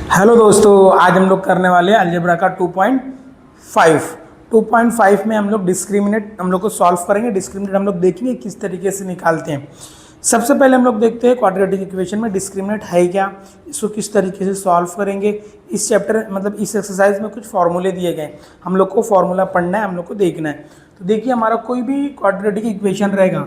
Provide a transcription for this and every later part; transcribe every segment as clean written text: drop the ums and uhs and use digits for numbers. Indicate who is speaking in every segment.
Speaker 1: Hello दोस्तों, आज हम लोग करने वाले हैं अलजेब्रा का 2.5 में हम लोग डिस्क्रिमिनेट हम लोग को सॉल्व करेंगे। डिस्क्रिमिनेट हम लोग देखेंगे किस तरीके से निकालते हैं। सबसे पहले हम लोग देखते हैं क्वाड्रेटिक इक्वेशन में डिस्क्रिमिनेट है क्या, इसको किस तरीके से सॉल्व करेंगे। इस चैप्टर मतलब इस एक्सरसाइज में कुछ फॉर्मूले दिए गए, हम लोग को फॉर्मूला पढ़ना है, हम लोग को देखना है। तो देखिए, हमारा कोई भी क्वाड्रेटिक इक्वेशन रहेगा,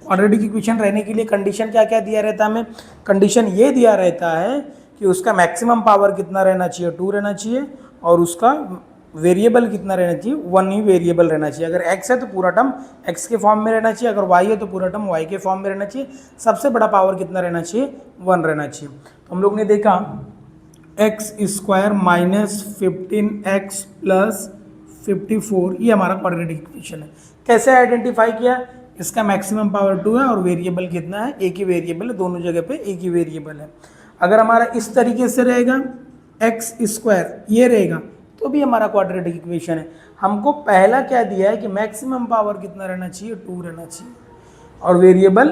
Speaker 1: क्वाड्रेटिक इक्वेशन रहने के लिए कंडीशन क्या क्या दिया रहता है हमें। कंडीशन ये दिया रहता है कि उसका मैक्सिमम पावर कितना रहना चाहिए, 2 रहना चाहिए, और उसका वेरिएबल कितना रहना चाहिए, 1 ही वेरिएबल रहना चाहिए। अगर x है तो पूरा टर्म x के फॉर्म में रहना चाहिए, अगर y है तो पूरा टर्म y के फॉर्म में रहना चाहिए। सबसे बड़ा पावर कितना रहना चाहिए, 1 रहना चाहिए। तो हम लोग ने देखा x² माइनस 15x प्लस 54, ये हमारा क्वाड्रेटिक इक्वेशन है। कैसे आइडेंटिफाई किया, इसका मैक्सिमम पावर 2 है और वेरिएबल कितना है, एक ही वेरिएबल है, दोनों जगह पे एक ही वेरिएबल है। अगर हमारा इस तरीके से रहेगा x² ये रहेगा तो भी हमारा क्वाड्रेटिक इक्वेशन है। हमको पहला क्या दिया है कि मैक्सिमम पावर कितना रहना चाहिए, 2 रहना चाहिए, और वेरिएबल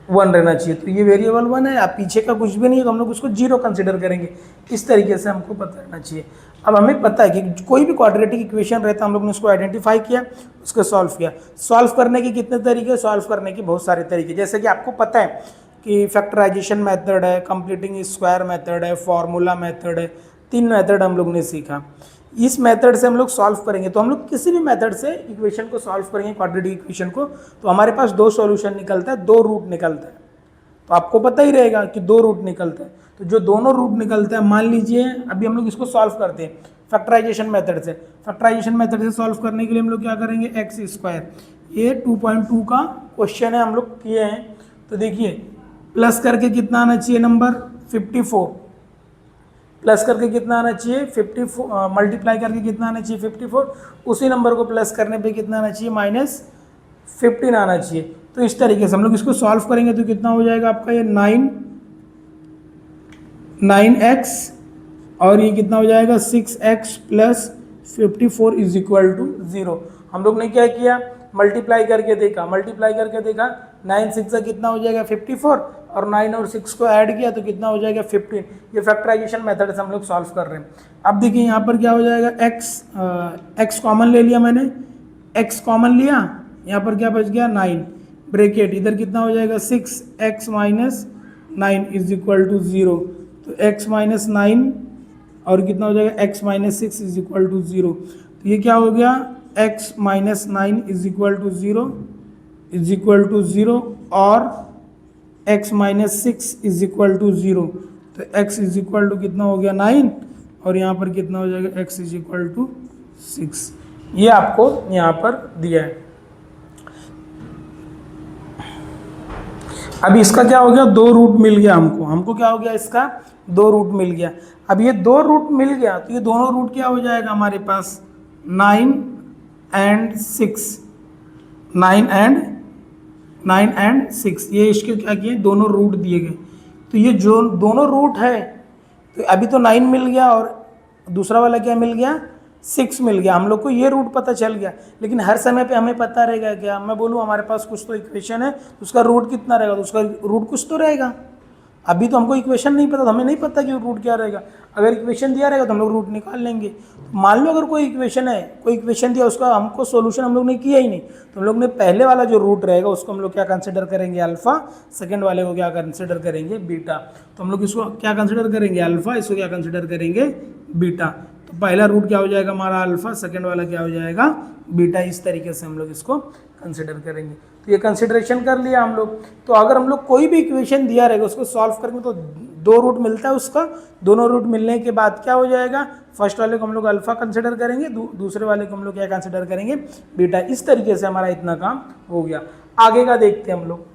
Speaker 1: 1 रहना चाहिए। तो ये वेरिएबल 1 है, आप पीछे का कुछ भी नहीं है, तो हम लोग उसको 0 कंसिडर करेंगे। इस तरीके से हमको पता रहना चाहिए। अब हमें पता है कि कोई भी क्वाड्रेटिक इक्वेशन रहता है, हम लोग ने उसको आइडेंटिफाई किया, उसको सॉल्व किया। सॉल्व करने के कितने तरीके, सॉल्व करने के बहुत सारे तरीके। जैसे कि आपको पता है कि फैक्टराइजेशन मेथड है, कंप्लीटिंग स्क्वायर मेथड है, फॉर्मूला मेथड है, 3 मेथड हम लोग ने सीखा। इस मेथड से हम लोग सॉल्व करेंगे, तो हम लोग किसी भी मेथड से इक्वेशन को सॉल्व करेंगे, क्वाड्रेटिक इक्वेशन को, तो हमारे पास 2 सॉल्यूशन निकलता है, 2 रूट निकलता है। तो आपको पता ही रहेगा कि 2 रूट निकलता है। तो जो दोनों रूट निकलता है, मान लीजिए अभी हम लोग इसको सॉल्व करते हैं फैक्टराइजेशन मेथड से। फैक्टराइजेशन मेथड से सॉल्व करने के लिए हम लोग क्या करेंगे, x², ये 2.2 का क्वेश्चन है, हम लोग किए हैं। तो देखिए, प्लस करके कितना आना चाहिए नंबर, 54, प्लस करके कितना आना चाहिए 54, मल्टीप्लाई करके कितना आना चाहिए 54, उसी नंबर को प्लस करने पे कितना आना चाहिए, -15 आना चाहिए। तो इस तरीके से हम लोग इसको सॉल्व करेंगे तो कितना हो जाएगा आपका, ये 9x, और ये कितना हो जाएगा 6x plus 54 is equal to 0। हम लोग ने क्या किया, मल्टीप्लाई करके देखा, 9 6 कितना हो जाएगा 54, और 9 और 6 को ऐड किया तो कितना हो जाएगा 15। ये फैक्टराइजेशन मेथड से हम लोग सॉल्व कर रहे हैं। अब देखिए यहाँ पर क्या हो जाएगा, x कॉमन ले लिया मैंने, x कॉमन लिया, यहाँ पर क्या बच गया 9, ब्रैकेट इधर कितना हो जाएगा 6x minus 9 is equal to 0। तो x माइनस 9 और कितना हो जाएगा x minus 6 is equal to 0। तो ये क्या हो गया, x minus 9 is equal to 0 और x minus 6 is equal to 0। तो x इज इक्वल टू कितना हो गया 9, और यहाँ पर कितना हो जाएगा x इज इक्वल टू 6। ये आपको यहाँ पर दिया है। अब इसका क्या हो गया, 2 रूट मिल गया हमको क्या हो गया, इसका 2 रूट मिल गया। अब ये 2 रूट मिल गया तो ये दोनों रूट क्या हो जाएगा हमारे पास, 9 एंड 6, ये इसके क्या किए, दोनों रूट दिए गए। तो ये जो दोनों रूट है, तो अभी तो 9 मिल गया और दूसरा वाला क्या मिल गया, 6 मिल गया। हम लोग को ये रूट पता चल गया, लेकिन हर समय पे हमें पता रहेगा क्या, मैं बोलूँ हमारे पास कुछ तो इक्वेशन है, उसका रूट कितना रहेगा, तो उसका रूट कुछ तो रहेगा। अभी तो हमको इक्वेशन नहीं पता, तो हमें नहीं पता कि रूट क्या रहेगा। अगर इक्वेशन दिया रहेगा तो हम लोग रूट निकाल लेंगे। मान लो अगर कोई इक्वेशन है, कोई इक्वेशन दिया, उसका हमको सोल्यूशन हम लोग ने किया ही नहीं, तो हम लोग ने पहले वाला जो रूट रहेगा उसको हम लोग क्या कंसिडर करेंगे, अल्फा, सेकंड वाले को क्या कंसिडर करेंगे, बीटा। तो हम लोग इसको क्या कंसिडर करेंगे, अल्फा, इसको क्या कंसिडर करेंगे, बीटा। तो पहला रूट क्या हो जाएगा हमारा अल्फा, सेकंड वाला क्या हो जाएगा बीटा। इस तरीके से हम लोग इसको कंसिडर करेंगे। तो ये कंसिडरेशन कर लिया हम लोग। तो अगर हम लोग कोई भी इक्वेशन दिया रहेगा उसको सॉल्व करेंगे तो 2 रूट मिलता है उसका, दोनों रूट मिलने के बाद क्या हो जाएगा, फर्स्ट वाले को हम लोग अल्फा कंसिडर करेंगे, दूसरे वाले को हम लोग क्या कंसिडर करेंगे, बीटा। इस तरीके से हमारा इतना काम हो गया। आगे का देखते हैं हम लोग।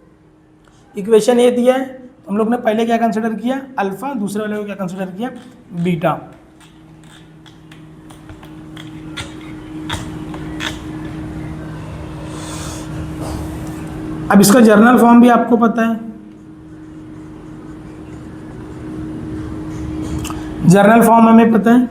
Speaker 1: इक्वेशन ये दिया है तो हम लोग ने पहले क्या कंसिडर किया, अल्फा, दूसरे वाले को क्या कंसिडर किया, बीटा। अब इसका जर्नल फॉर्म भी आपको पता है, जर्नल फॉर्म हमें पता है,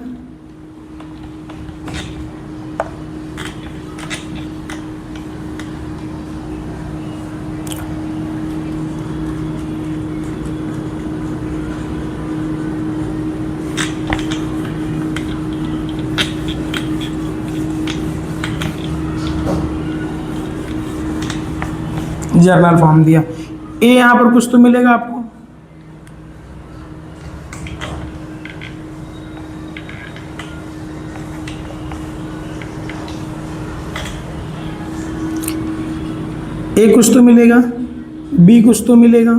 Speaker 1: जर्नल फॉर्म दिया। ए यहाँ पर कुछ तो मिलेगा आपको, ए कुछ तो मिलेगा, बी कुछ तो मिलेगा,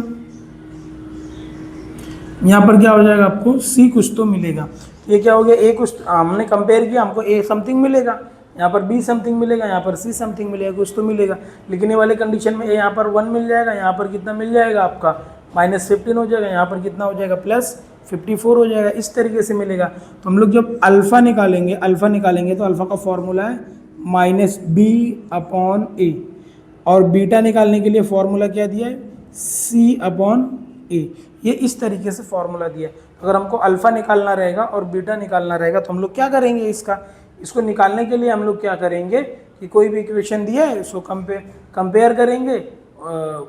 Speaker 1: यहाँ पर क्या हो जाएगा आपको सी कुछ तो मिलेगा। ये क्या हो गया, ए कुछ हमने कंपेयर किया, हमको ए समथिंग मिलेगा, यहाँ पर बी समथिंग मिलेगा, यहाँ पर सी समथिंग मिलेगा, कुछ तो मिलेगा। लेकिन ये वाले कंडीशन में ए यहाँ पर 1 मिल जाएगा, यहाँ पर कितना मिल जाएगा आपका -15 हो जाएगा, यहाँ पर कितना हो जाएगा +54 हो जाएगा, इस तरीके से मिलेगा। तो हम लोग जब अल्फ़ा निकालेंगे तो अल्फ़ा का फॉर्मूला है -b/a, और बीटा निकालने के लिए फॉर्मूला क्या दिया है c/a। ये इस तरीके से फॉर्मूला दिया है। अगर हमको अल्फ़ा निकालना रहेगा और बीटा निकालना रहेगा तो हम लोग क्या करेंगे, इसको निकालने के लिए हम लोग क्या करेंगे कि कोई भी इक्वेशन दिया है उसको कंपेयर करेंगे,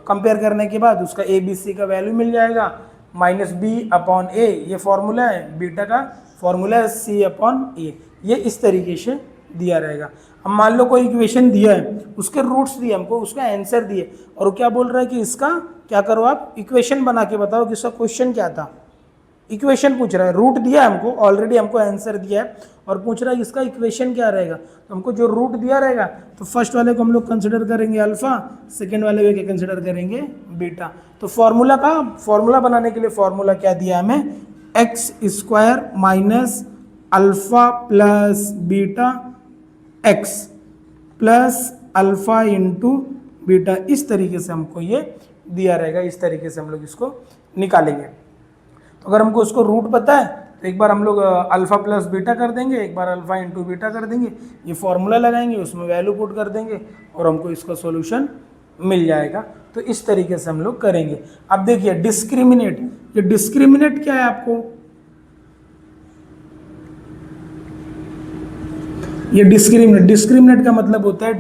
Speaker 1: कंपेयर करने के बाद उसका ए बी सी का वैल्यू मिल जाएगा, -b/a ये फॉर्मूला है, बीटा का फॉर्मूला है c/a। ये इस तरीके से दिया रहेगा। अब मान लो कोई इक्वेशन दिया है, उसके रूट्स दिए हमको, उसका आंसर दिए, और वो क्या बोल रहा है कि इसका क्या करो आप इक्वेशन बना के बताओ कि इसका क्वेश्चन क्या था। इक्वेशन पूछ रहा है, रूट दिया है हमको, ऑलरेडी हमको आंसर दिया है और पूछ रहा है इसका इक्वेशन क्या रहेगा। तो हमको जो रूट दिया रहेगा तो फर्स्ट वाले को हम लोग कंसिडर करेंगे अल्फा, सेकेंड वाले को क्या कंसिडर करेंगे बीटा। तो फॉर्मूला बनाने के लिए फॉर्मूला क्या दिया हमें, x² - alpha plus beta x plus alpha into beta, इस तरीके से हमको ये दिया रहेगा। इस तरीके से हम लोग इसको निकालेंगे। तो अगर हमको उसको रूट पता है तो एक बार हम लोग अल्फा प्लस बीटा कर देंगे, एक बार अल्फा इंटू बीटा कर देंगे, ये फॉर्मूला लगाएंगे, उसमें वैल्यू पुट कर देंगे और हमको इसका सॉल्यूशन मिल जाएगा। तो इस तरीके से हम लोग करेंगे। अब देखिए डिस्क्रिमिनेट, ये डिस्क्रिमिनेट क्या है आपको, ये डिस्क्रिमिनेट का मतलब होता है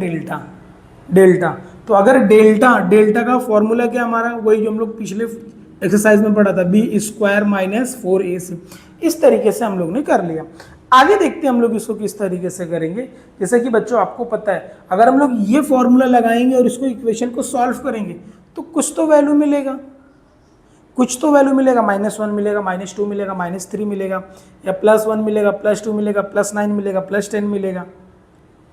Speaker 1: डेल्टा। तो अगर डेल्टा का फॉर्मूला क्या हमारा, वही जो हम लोग पिछले एक्सरसाइज में पढ़ा था, b² - 4ac। इस तरीके से हम लोग ने कर लिया। आगे देखते हैं हम लोग इसको किस तरीके से करेंगे। जैसे कि बच्चों आपको पता है, अगर हम लोग ये फॉर्मूला लगाएंगे और इसको इक्वेशन को सॉल्व करेंगे तो कुछ तो वैल्यू मिलेगा, -1 मिलेगा, -2 मिलेगा, -3 मिलेगा, या +1 मिलेगा, +2 मिलेगा, +9 मिलेगा, +10 मिलेगा।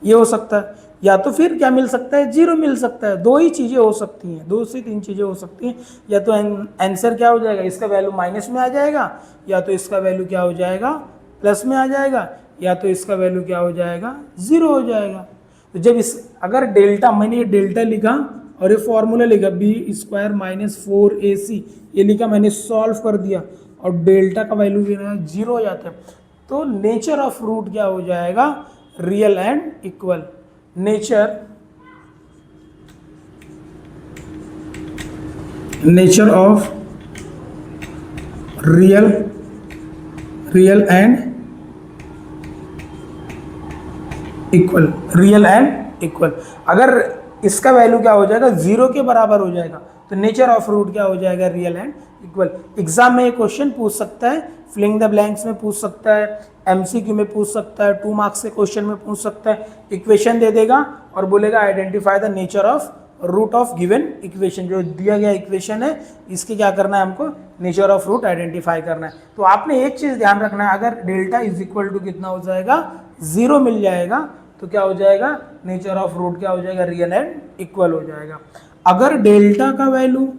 Speaker 1: ये हो सकता है, या तो फिर क्या मिल सकता है, 0 मिल सकता है। दो ही चीज़ें हो सकती हैं, 2 से 3 चीज़ें हो सकती हैं। या तो आंसर क्या हो जाएगा, इसका वैल्यू माइनस में आ जाएगा, या तो इसका वैल्यू क्या हो जाएगा प्लस में आ जाएगा, या तो इसका वैल्यू क्या हो जाएगा 0 हो जाएगा। तो जब अगर डेल्टा, मैंने ये डेल्टा लिखा और ये फॉर्मूला लिखा b² - 4ac, ये लिखा, मैंने सॉल्व कर दिया और डेल्टा का वैल्यू 0 हो जाता है, तो नेचर ऑफ रूट क्या हो जाएगा, real and equal. Nature of real and equal. अगर इसका वैल्यू क्या हो जाएगा 0 के बराबर हो जाएगा तो नेचर ऑफ रूट क्या हो जाएगा, रियल एंड इक्वल। एग्जाम में ये क्वेश्चन पूछ सकता है, फिलिंग द ब्लैंक्स में पूछ सकता है, एमसीक्यू में पूछ सकता है, 2 मार्क्स के क्वेश्चन में पूछ सकता है। इक्वेशन दे देगा और बोलेगा identify the nature of root of given equation. जो दिया गया इक्वेशन है इसके क्या करना है, हमको नेचर ऑफ रूट आइडेंटिफाई करना है। तो आपने एक चीज ध्यान रखना है, अगर डेल्टा इज इक्वल टू कितना हो जाएगा 0 मिल जाएगा तो क्या हो जाएगा, नेचर ऑफ रूट क्या हो जाएगा, रियल एंड इक्वल हो जाएगा। अगर डेल्टा का वैल्यू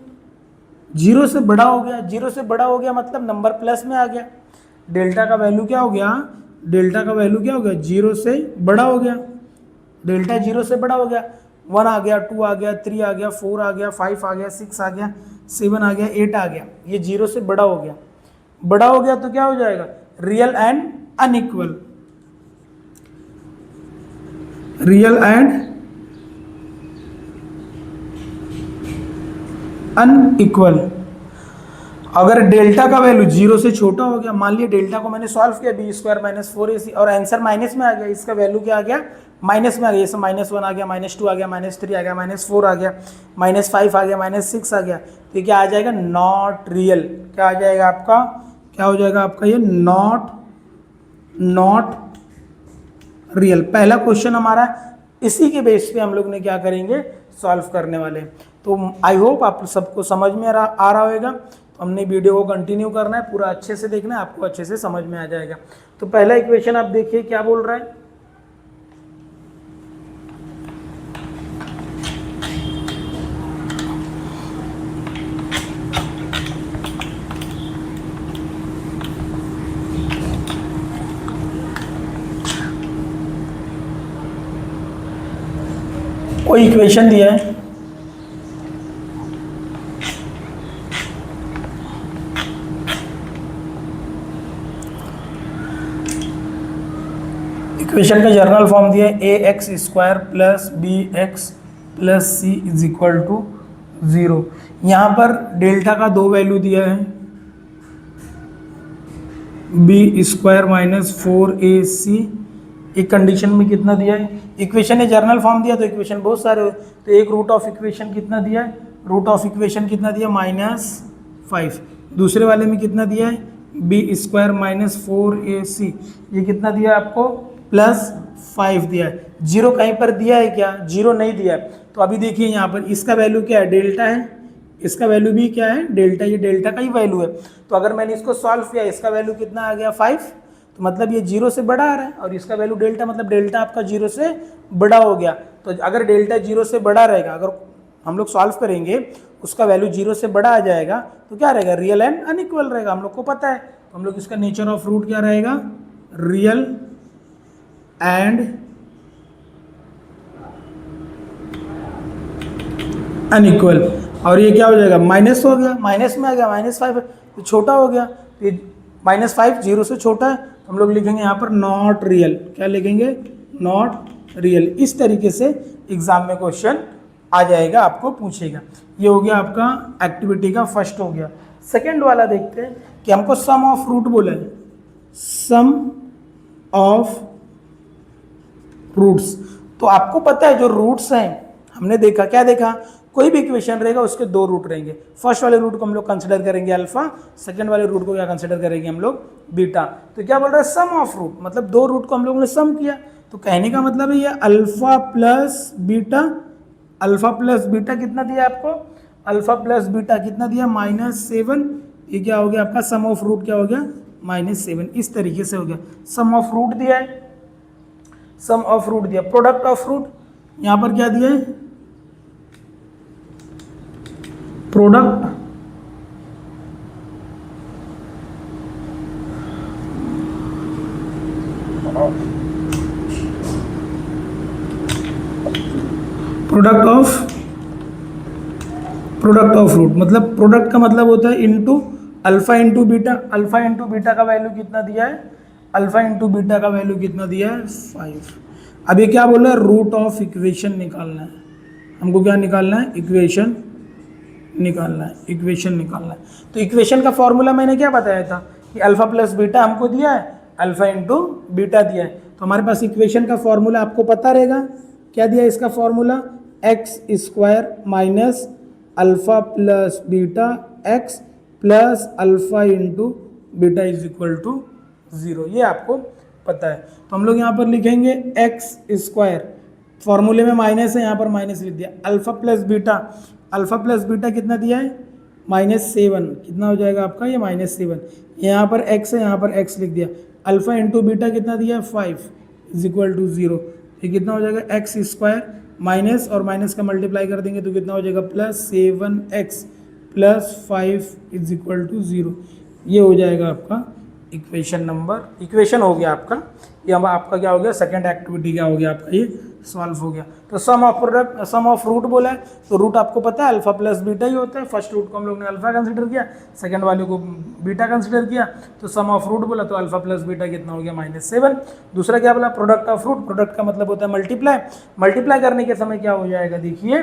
Speaker 1: 0 से बड़ा हो गया, 0 से बड़ा हो गया मतलब नंबर प्लस में आ गया, डेल्टा का वैल्यू क्या हो गया, 0 से बड़ा हो गया, डेल्टा 0 से बड़ा हो गया, 1 आ गया, 2 आ गया, 3 आ गया, 4 आ गया, 5 आ गया, 6 आ गया, 7 आ गया, 8 आ गया, ये 0 से बड़ा हो गया तो क्या हो जाएगा, रियल एंड अनइक्वल। अगर डेल्टा का वैल्यू 0 से छोटा हो गया, मान लिया डेल्टा को मैंने सॉल्व किया b² - 4ac और आंसर माइनस में आ गया, इसका वैल्यू क्या आ गया, माइनस में आ गया, जैसे -1 आ गया, -2 आ गया, -3 आ गया, -4 आ गया, -5 आ गया, -6 आ गया, तो क्या आ जाएगा, नॉट रियल। क्या आ जाएगा आपका, क्या हो जाएगा आपका, ये नॉट रियल। पहला क्वेश्चन हमारा इसी के बेस पे हम लोग ने क्या करेंगे, सॉल्व करने वाले हैं। तो आई होप आप सबको समझ में आ रहा होगा। तो हमने वीडियो को कंटिन्यू करना है, पूरा अच्छे से देखना है, आपको अच्छे से समझ में आ जाएगा। तो पहला इक्वेशन आप देखिए क्या बोल रहा है। कोई इक्वेशन दिया है, इक्वेशन का जर्नल फॉर्म दिया है A X square plus B X plus C is equal to 0। यहाँ पर डेल्टा का 2 वैल्यू दिया है, बी स्क्वायर माइनस 4ac। एक कंडीशन में कितना दिया है, इक्वेशन ने जर्नल फॉर्म दिया तो इक्वेशन बहुत सारे हो, तो एक रूट ऑफ इक्वेशन कितना दिया है, रूट ऑफ इक्वेशन कितना दिया -5। दूसरे वाले में कितना दिया है, बी स्क्वायर माइनस 4ac, ये कितना दिया है आपको +5 दिया है। जीरो कहीं पर दिया है क्या, जीरो नहीं दिया है। तो अभी देखिए यहाँ पर इसका वैल्यू क्या है, डेल्टा है, इसका वैल्यू भी क्या है, डेल्टा, ये डेल्टा का ही वैल्यू है। तो अगर मैंने इसको सॉल्व किया, इसका वैल्यू कितना आ गया 5, तो मतलब ये 0 से बड़ा आ रहा है, और इसका वैल्यू डेल्टा, मतलब डेल्टा आपका 0 से बड़ा हो गया। तो अगर डेल्टा 0 से बड़ा रहेगा, अगर हम लोग सॉल्व करेंगे उसका वैल्यू 0 से बड़ा आ जाएगा, तो क्या रहेगा, रियल एंड अनइक्वल रहेगा, हम लोग को पता है। तो हम लोग इसका नेचर ऑफ रूट क्या रहेगा, रियल एंड अनइक्वल। और ये क्या हो जाएगा, माइनस हो गया, माइनस में आ गया, -5 तो छोटा हो गया, तो -5 0 से छोटा है, तो हम लोग लिखेंगे यहाँ पर नॉट रियल। क्या लिखेंगे, नॉट रियल। इस तरीके से एग्जाम में क्वेश्चन आ जाएगा, आपको पूछेगा। ये हो गया आपका एक्टिविटी का फर्स्ट हो गया। सेकंड वाला देखते हैं कि हमको सम ऑफ रूट बोला है, सम ऑफ रूट्स। तो आपको पता है जो रूट्स हैं, हमने देखा, क्या देखा, कोई भी इक्वेशन रहेगा उसके 2 रूट रहेंगे। फर्स्ट वाले रूट को हम लोग कंसिडर करेंगे अल्फा, सेकंड वाले रूट को क्या कंसिडर करेंगे हम लोग, बीटा। तो क्या बोल रहा है, सम ऑफ रूट, मतलब 2 रूट को हम लोगों ने सम किया। तो कहने का मतलब है ये alpha plus beta, alpha plus beta कितना दिया आपको, अल्फा प्लस बीटा कितना दिया, -7। ये क्या हो गया आपका, सम ऑफ रूट क्या हो गया, -7। इस तरीके से हो गया, सम ऑफ रूट दिया है, सम ऑफ रूट दिया। प्रोडक्ट ऑफ रूट यहाँ पर क्या दिया है, प्रोडक्ट ऑफ रूट, मतलब प्रोडक्ट का मतलब होता है into alpha into beta. Alpha into beta का वैल्यू कितना दिया है, अल्फा इंटू बीटा का वैल्यू कितना दिया है, 5। अब ये क्या बोल रहा है, रूट ऑफ इक्वेशन निकालना है हमको। क्या निकालना है, इक्वेशन निकालना है, इक्वेशन निकालना है। तो इक्वेशन का फॉर्मूला मैंने क्या बताया था कि अल्फा प्लस बीटा हमको दिया है, अल्फा इंटू बीटा दिया है। तो हमारे पास इक्वेशन का फॉर्मूला आपको पता रहेगा, क्या दिया है इसका formula, x square minus alpha plus beta x plus alpha into beta is equal to 0। ये आपको पता है। तो हम लोग यहाँ पर लिखेंगे एक्स स्क्वायर, फॉर्मूले में माइनस है, यहाँ पर माइनस लिख दिया, alpha plus beta, alpha plus beta कितना दिया है, -7। कितना हो जाएगा आपका, ये -7। यहाँ पर x है, यहाँ पर x लिख दिया, अल्फा इंटू बीटा कितना दिया है, 5 इज इक्वल टू 0। ये कितना हो जाएगा, एक्स स्क्वायर माइनस और माइनस का मल्टीप्लाई कर देंगे तो कितना हो जाएगा, +7x plus 5 is equal to 0। ये हो जाएगा आपका इक्वेशन नंबर, इक्वेशन हो गया आपका। ये अब आपका क्या हो गया, सेकंड एक्टिविटी क्या हो गया आपका, ये सॉल्व हो गया। तो sum of product, sum of root बोला है, तो रूट आपको पता है अल्फा प्लस बीटा ही होता है। फर्स्ट रूट को हम लोग ने अल्फा कंसिडर किया, सेकंड वाले को बीटा कंसिडर किया, तो सम ऑफ रूट बोला तो अल्फा प्लस बीटा कितना हो गया, -7। दूसरा क्या बोला, प्रोडक्ट ऑफ रूट, प्रोडक्ट का मतलब होता है मल्टीप्लाई। मल्टीप्लाई करने के समय क्या हो जाएगा, देखिए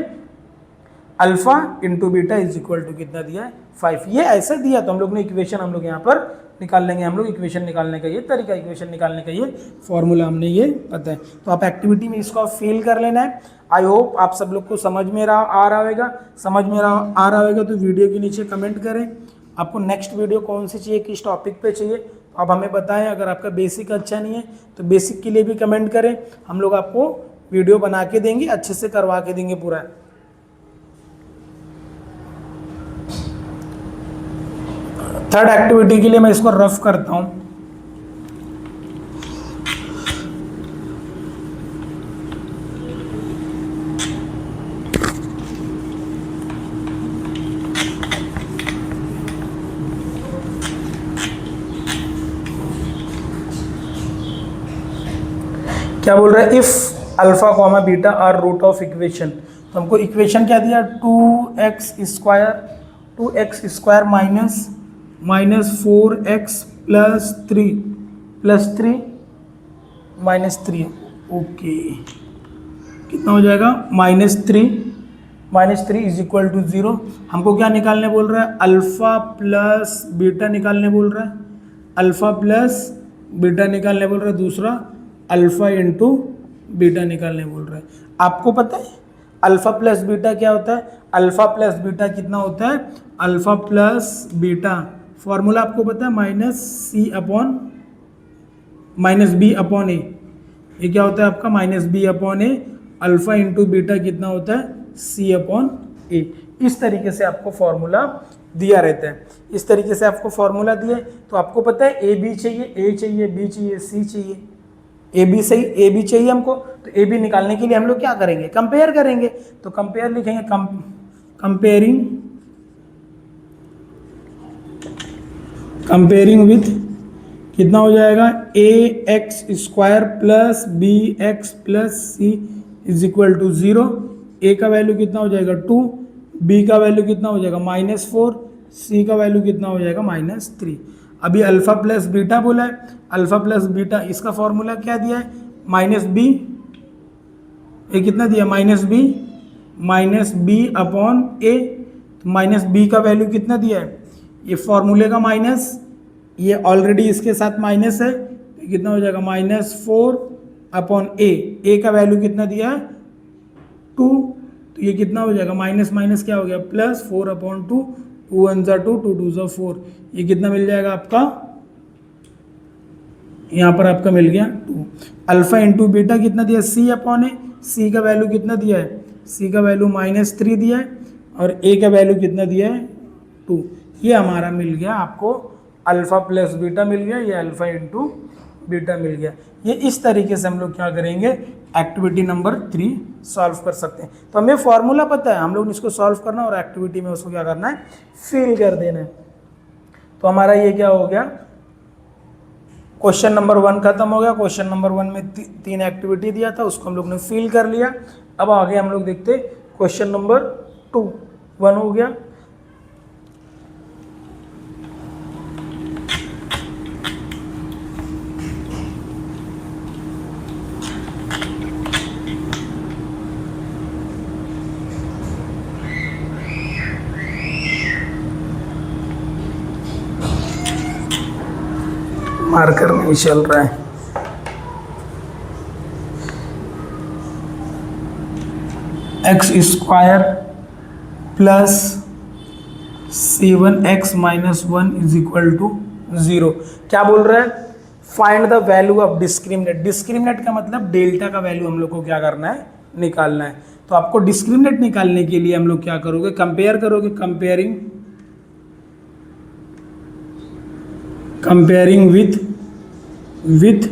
Speaker 1: alpha into beta is equal to कितना दिया है, 5। ये ऐसा दिया तो हम लोग ने इक्वेशन हम लोग यहाँ पर निकाल लेंगे। हम लोग इक्वेशन निकालने का ये तरीका, इक्वेशन निकालने का ये फॉर्मूला हमने ये पता है। तो आप एक्टिविटी में इसको फिल कर लेना है। आई होप आप सब लोग को समझ में आ रहा होगा। समझ में आ रहा होगा तो वीडियो के नीचे कमेंट करें आपको नेक्स्ट वीडियो कौन सी चाहिए, किस टॉपिक पे चाहिए, तो आप हमें बताएं। अगर आपका बेसिक अच्छा नहीं है तो बेसिक के लिए भी कमेंट करें, हम लोग आपको वीडियो बना के देंगे, अच्छे से करवा के देंगे पूरा। थर्ड एक्टिविटी के लिए मैं इसको रफ करता हूँ। क्या बोल रहा है, if alpha comma beta are root of equation. तो हमको इक्वेशन क्या दिया, 2x square minus 4x plus three minus 3। Okay, कितना हो जाएगा, -3 इज इक्वल टू 0। हमको क्या निकालने बोल रहा है, अल्फा प्लस बीटा निकालने बोल रहा है, अल्फा प्लस बीटा निकालने बोल रहा है, दूसरा अल्फा इंटू बीटा निकालने बोल रहा है। आपको पता है अल्फा प्लस बीटा क्या होता है, अल्फा प्लस बीटा कितना होता है, अल्फा प्लस बीटा फॉर्मूला आपको पता है माइनस बी अपॉन ए। ये क्या होता है आपका -b/a, अल्फा इंटू बीटा कितना होता है c/a। इस तरीके से आपको फॉर्मूला दिया रहता है, इस तरीके से आपको फॉर्मूला दिए। तो आपको पता है ए बी चाहिए, ए चाहिए, बी चाहिए, सी चाहिए, ए बी सही, ए बी चाहिए हमको। तो ए बी निकालने के लिए हम लोग क्या करेंगे, कंपेयर करेंगे। तो कंपेयर लिखेंगे, कंपेयरिंग विथ कितना हो जाएगा, ax² plus bx plus c is equal to 0। A का वैल्यू कितना हो जाएगा 2, बी का वैल्यू कितना हो जाएगा -4, सी का वैल्यू कितना हो जाएगा -3। अभी अल्फा प्लस बीटा बोला है, अल्फा प्लस बीटा इसका फॉर्मूला क्या दिया है, -b, ये कितना दिया -b अपॉन a। -b का वैल्यू कितना दिया है, ये फॉर्मूले का माइनस, ये ऑलरेडी इसके साथ माइनस है, तो कितना हो जाएगा -4 अपॉन a का वैल्यू कितना दिया है 2, तो ये कितना हो जाएगा माइनस क्या हो गया +4 अपॉन 2, 2 1 ज़ा 2, 2 2 ज़ा 4, ये कितना मिल जाएगा आपका, यहाँ पर आपका मिल गया 2। अल्फा इंटू बीटा कितना दिया c अपॉन ए, c का वैल्यू कितना दिया है, c का वैल्यू -3 दिया है, और a का वैल्यू कितना दिया है 2। ये हमारा मिल गया आपको अल्फा प्लस बीटा मिल गया, ये अल्फा इंटू बीटा मिल गया। ये इस तरीके से हम लोग क्या करेंगे, एक्टिविटी नंबर 3 सॉल्व कर सकते हैं। तो हमें फॉर्मूला पता है, हम लोग इसको सॉल्व करना और एक्टिविटी में उसको क्या करना है, फिल कर देना है। तो हमारा ये क्या हो गया, क्वेश्चन नंबर 1 खत्म हो गया। क्वेश्चन नंबर 1 में 3 एक्टिविटी दिया था, उसको हम लोग ने फिल कर लिया। अब आगे हम लोग देखते क्वेश्चन नंबर 2, 1 हो गया। मार्कर नहीं चल रहा है, x² plus 7x - 1 is equal to 0। क्या बोल रहा है, find the value of discriminate. Discriminate का मतलब डेल्टा का वैल्यू हम लोग को क्या करना है, निकालना है। तो आपको डिस्क्रिमिनेट निकालने के लिए हम लोग क्या करोगे, कंपेयर करोगे, comparing with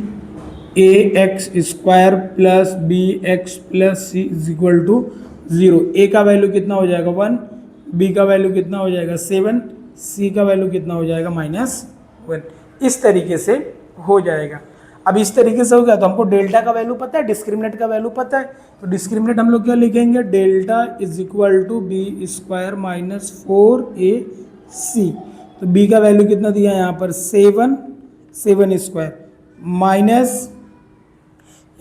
Speaker 1: ax² plus bx plus c is equal to 0। a का वैल्यू कितना हो जाएगा 1, b का वैल्यू कितना हो जाएगा 7, c का वैल्यू कितना हो जाएगा -1। इस तरीके से हो जाएगा। अब इस तरीके से हो गया तो हमको डेल्टा का वैल्यू पता है, डिस्क्रिमिनेट का वैल्यू पता है। तो डिस्क्रिमिनेट हम लोग क्या लिखेंगे, delta is equal to b² - 4ac। तो b का वैल्यू कितना दिया है यहाँ पर 7² माइनस,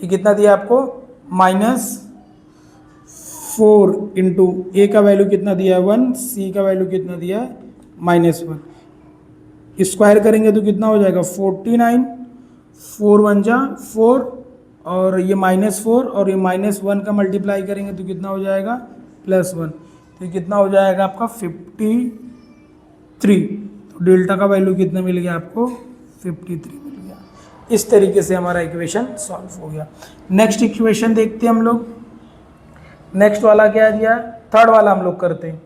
Speaker 1: ये कितना दिया आपको -4 इंटू ए का वैल्यू कितना दिया है 1, सी का वैल्यू कितना दिया है -1। स्क्वायर करेंगे तो कितना हो जाएगा 49, 4 1 जा 4, और ये -4 और ये -1 का मल्टीप्लाई करेंगे तो कितना हो जाएगा +1। तो कितना हो जाएगा आपका 53। तो डेल्टा का वैल्यू कितना मिल गया आपको 53 मिल गया। इस तरीके से हमारा इक्वेशन सॉल्व हो गया। नेक्स्ट इक्वेशन देखते हैं हम लोग। नेक्स्ट वाला क्या दिया, थर्ड वाला हम लोग करते हैं।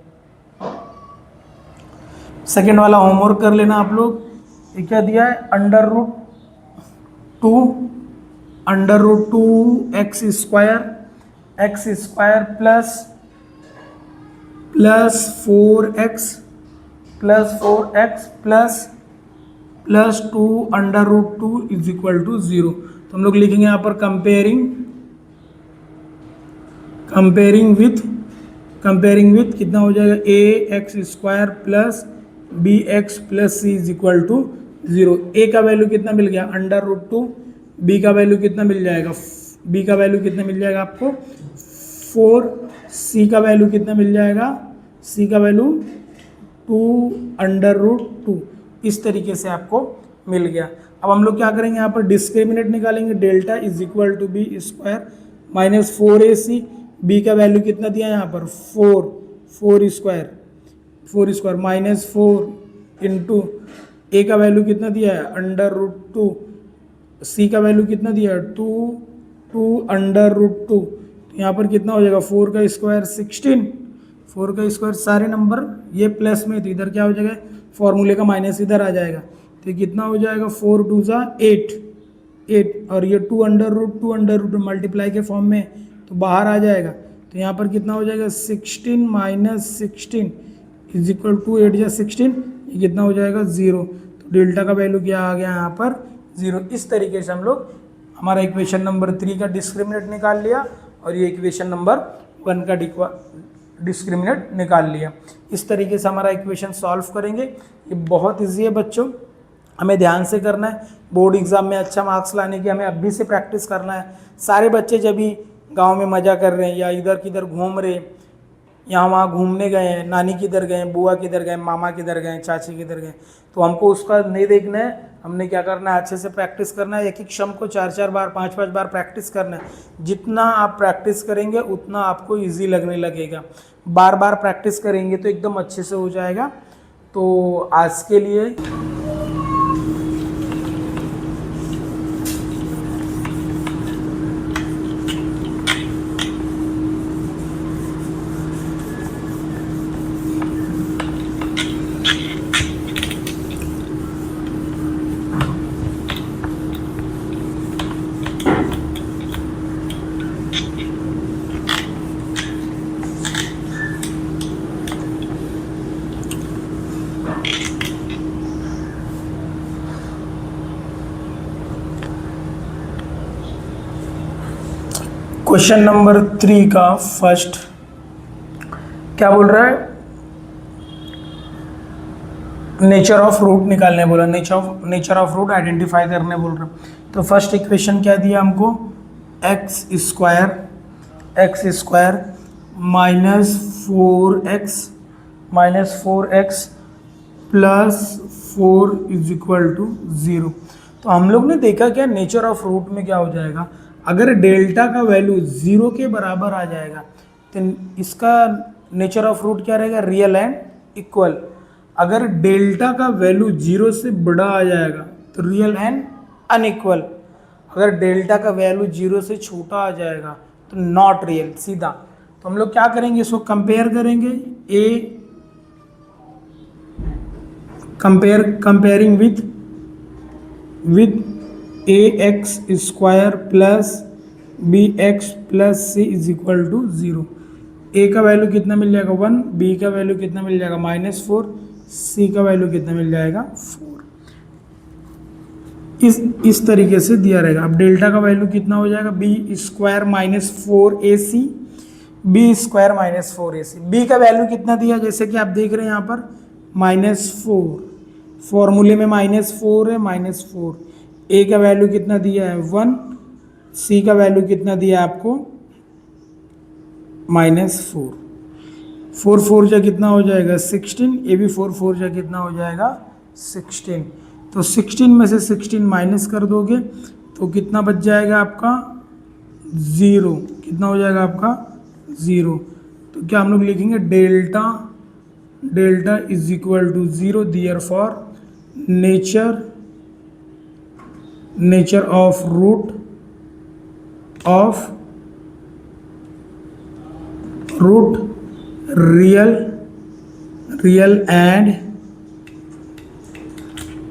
Speaker 1: सेकेंड वाला होमवर्क कर लेना आप लोग। ये क्या दिया है, under root two x square plus 4x plus 2 is equal to 0। तो हम लोग लिखेंगे यहाँ पर कंपेयरिंग विथ कितना हो जाएगा, ax² plus bx plus c is equal to 0। a का वैल्यू कितना मिल गया, अंडर रूट 2। b का वैल्यू कितना मिल जाएगा, आपको 4। c का वैल्यू कितना मिल जाएगा, c का वैल्यू 2√2। इस तरीके से आपको मिल गया। अब हम लोग क्या करेंगे, यहाँ पर डिस्क्रिमिनेंट निकालेंगे, delta is equal to b square minus 4ac। B का वैल्यू कितना दिया यहाँ पर 4 स्क्वायर माइनस 4 इंटू ए का वैल्यू कितना दिया है, अंडर रूट 2। सी का वैल्यू कितना दिया है 2 यहाँ पर कितना हो जाएगा 4 का स्क्वायर 16। 4 का स्क्वायर सारे नंबर ये प्लस में, तो इधर क्या हो जाएगा, फॉर्मूले का माइनस इधर आ जाएगा, तो कितना हो जाएगा 4 2 जा 8 और ये 2 मल्टीप्लाई के फॉर्म में, तो बाहर आ जाएगा। तो यहाँ पर कितना हो जाएगा 16 माइनस 16 इज इक्वल टू 8 या 16, ये कितना हो जाएगा 0। तो डेल्टा का वैल्यू क्या आ गया यहाँ पर 0। इस तरीके से हम लोग हमारा इक्वेशन नंबर 3 का डिस्क्रिमिनेंट निकाल लिया और ये इक्वेशन नंबर 1 का डिस्क्रिमिनेंट निकाल लिया। इस तरीके से हमारा इक्वेशन सॉल्व करेंगे। ये बहुत ईजी है बच्चों, हमें ध्यान से करना है। बोर्ड एग्जाम में अच्छा मार्क्स लाने की हमें अभी से प्रैक्टिस करना है। सारे बच्चे जब भी गांव में मज़ा कर रहे हैं या इधर किधर घूम रहे, यहाँ वहाँ घूमने गए हैं, नानी किधर गए, बुआ किधर गए, मामा किधर गए, चाची किधर गए, तो हमको उसका नहीं देखना है। हमने क्या करना है, अच्छे से प्रैक्टिस करना है। एक एक शब्द को 4-4 बार 5-5 बार प्रैक्टिस करना है। जितना आप प्रैक्टिस करेंगे उतना आपको ईजी लगने लगेगा। बार बार प्रैक्टिस करेंगे तो एकदम अच्छे से हो जाएगा। तो आज के लिए क्वेश्चन नंबर 3 का फर्स्ट क्या बोल रहा है, नेचर ऑफ रूट निकालने बोला, नेचर ऑफ रूट आइडेंटिफाई करने बोल रहा। तो फर्स्ट इक्वेशन क्या दिया हमको, x square minus 4x plus 4 is equal to 0। तो हम लोग ने देखा क्या, नेचर ऑफ रूट में क्या हो जाएगा, अगर डेल्टा का वैल्यू 0 के बराबर आ जाएगा तो इसका नेचर ऑफ रूट क्या रहेगा, रियल एंड इक्वल। अगर डेल्टा का वैल्यू 0 से बड़ा आ जाएगा तो रियल एंड अनइक्वल। अगर डेल्टा का वैल्यू 0 से छोटा आ जाएगा तो नॉट रियल, सीधा। तो हम लोग क्या करेंगे, इसको कंपेयर करेंगे, comparing with ax square plus bx plus c is equal to 0। a का वैल्यू कितना मिल जाएगा 1, b का वैल्यू कितना मिल जाएगा -4, c का वैल्यू कितना मिल जाएगा 4। इस तरीके से दिया रहेगा। अब डेल्टा का वैल्यू कितना हो जाएगा, b square minus 4ac, b square minus 4ac। b का वैल्यू कितना दिया, जैसे कि आप देख रहे हैं यहाँ पर -4, फॉर्मूले में -4 है, -4। a का वैल्यू कितना दिया है 1, c का वैल्यू कितना दिया है आपको -4। 4 4 जा कितना हो जाएगा 16, ये भी 4 4 जा कितना हो जाएगा 16। तो 16 में से 16 माइनस कर दोगे तो कितना बच जाएगा आपका 0। कितना हो जाएगा आपका 0। तो क्या हम लोग लिखेंगे, delta is equal to 0, therefore nature of root real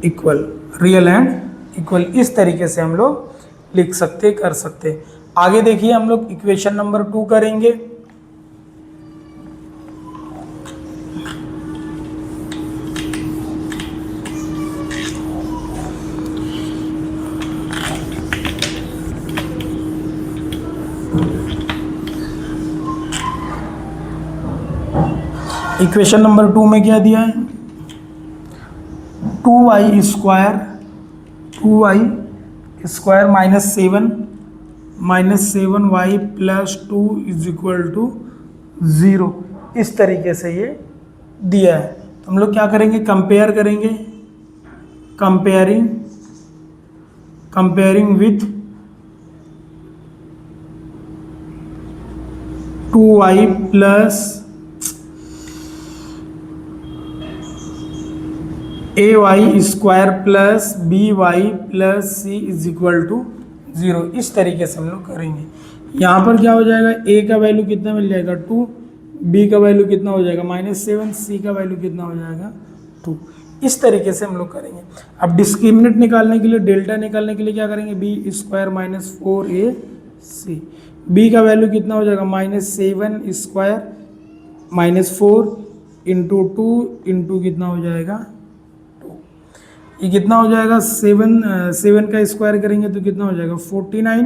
Speaker 1: equal, real and equal, इस तरीके से हम लोग लिख सकते, कर सकते। आगे देखिए हम लोग इक्वेशन नंबर 2 करेंगे। इक्वेशन नंबर 2 में क्या दिया है, 2y square minus 7y plus 2 is equal to 0, इस तरीके से ये दिया है। तो हम लोग क्या करेंगे, कंपेयर करेंगे, comparing with 2y plus ay square plus by plus c is equal to 0, इस तरीके से हम लोग करेंगे। यहाँ पर क्या हो जाएगा, a का वैल्यू कितना मिल जाएगा 2, b का वैल्यू कितना हो जाएगा -7, c का वैल्यू कितना हो जाएगा 2, इस तरीके से हम लोग करेंगे। अब डिस्क्रिमिनेंट निकालने के लिए, डेल्टा निकालने के लिए क्या करेंगे, b square minus 4ac, b का वैल्यू कितना हो जाएगा -7 स्क्वायर माइनस 4 इंटू 2 इंटू कितना हो जाएगा, ये कितना हो जाएगा 7 का स्क्वायर करेंगे तो कितना हो जाएगा 49,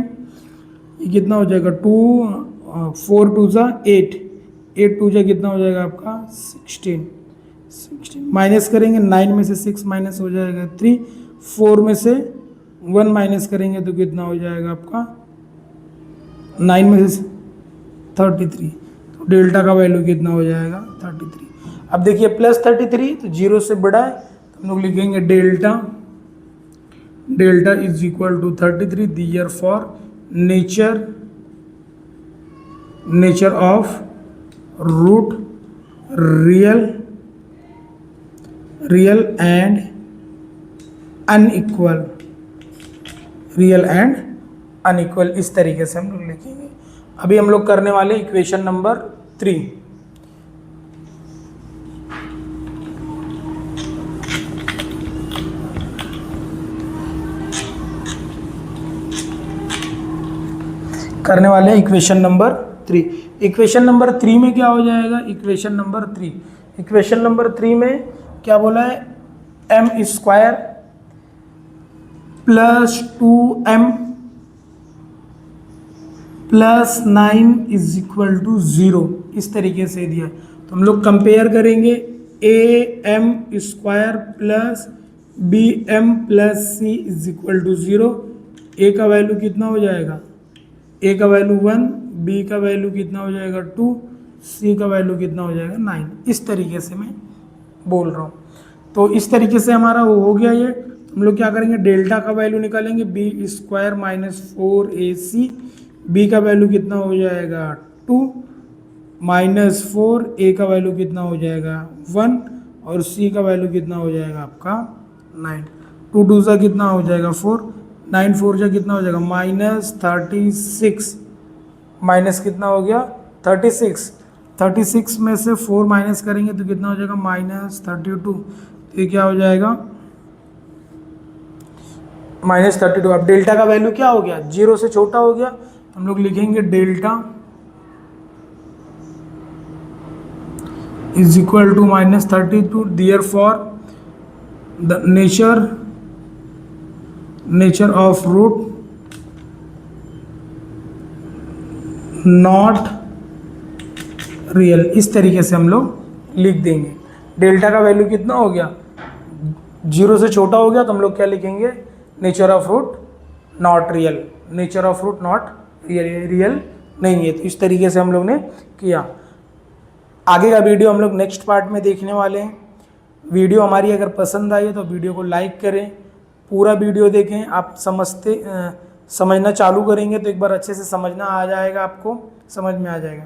Speaker 1: ये कितना हो जाएगा 4 2 जा 8 2 जा कितना हो जाएगा आपका 16 माइनस करेंगे, 9 में से 6 माइनस हो जाएगा 3, 4 में से 1 माइनस करेंगे तो कितना हो जाएगा आपका 9 में से 33, तो डेल्टा का वैल्यू कितना हो जाएगा 33। अब देखिए प्लस 33 तो 0 से बड़ा है, हम लोग लिखेंगे delta is equal to 33, therefore nature of root real and unequal, इस तरीके से हम लोग लिखेंगे। अभी हम लोग करने वाले इक्वेशन नंबर 3। करने वाले इक्वेशन नंबर 3। इक्वेशन नंबर 3 में क्या हो जाएगा, इक्वेशन नंबर 3 में क्या बोला है, m square plus 2m plus 9 is equal to 0, इस तरीके से दिया। तो हम लोग कंपेयर करेंगे am square plus bm plus c is equal to 0, a का वैल्यू कितना हो जाएगा, a का वैल्यू 1, b का वैल्यू कितना हो जाएगा 2, c का वैल्यू कितना हो जाएगा 9, इस तरीके से मैं बोल रहा हूँ। तो इस तरीके से हमारा वो हो गया ये। हम लोग क्या करेंगे, डेल्टा का वैल्यू निकालेंगे, b square minus 4ac, b का वैल्यू कितना हो जाएगा 2 माइनस 4, a का वैल्यू कितना हो जाएगा 1 और c का वैल्यू कितना हो जाएगा आपका 9, 2 2 सा कितना हो जाएगा 4, 9 4 जा कितना हो जाएगा -36, माइनस कितना हो गया 36 में से 4 माइनस करेंगे तो कितना हो जाएगा -32, तो ये क्या हो जाएगा -32। अब डेल्टा का वैल्यू क्या हो गया, 0 से छोटा हो गया, हम लोग लिखेंगे delta is equal to -32, therefore the nature of root not real, इस तरीके से हम लोग लिख देंगे। डेल्टा का वैल्यू कितना हो गया, 0 से छोटा हो गया, तो हम लोग क्या लिखेंगे, nature of root not real, nature of root not real नहीं है। तो इस तरीके से हम लोग ने किया। आगे का वीडियो हम लोग नेक्स्ट पार्ट में देखने वाले हैं। वीडियो हमारी अगर पसंद आई है तो वीडियो को लाइक करें, पूरा वीडियो देखें। आप समझना चालू करेंगे तो एक बार अच्छे से समझना आ जाएगा, आपको समझ में आ जाएगा।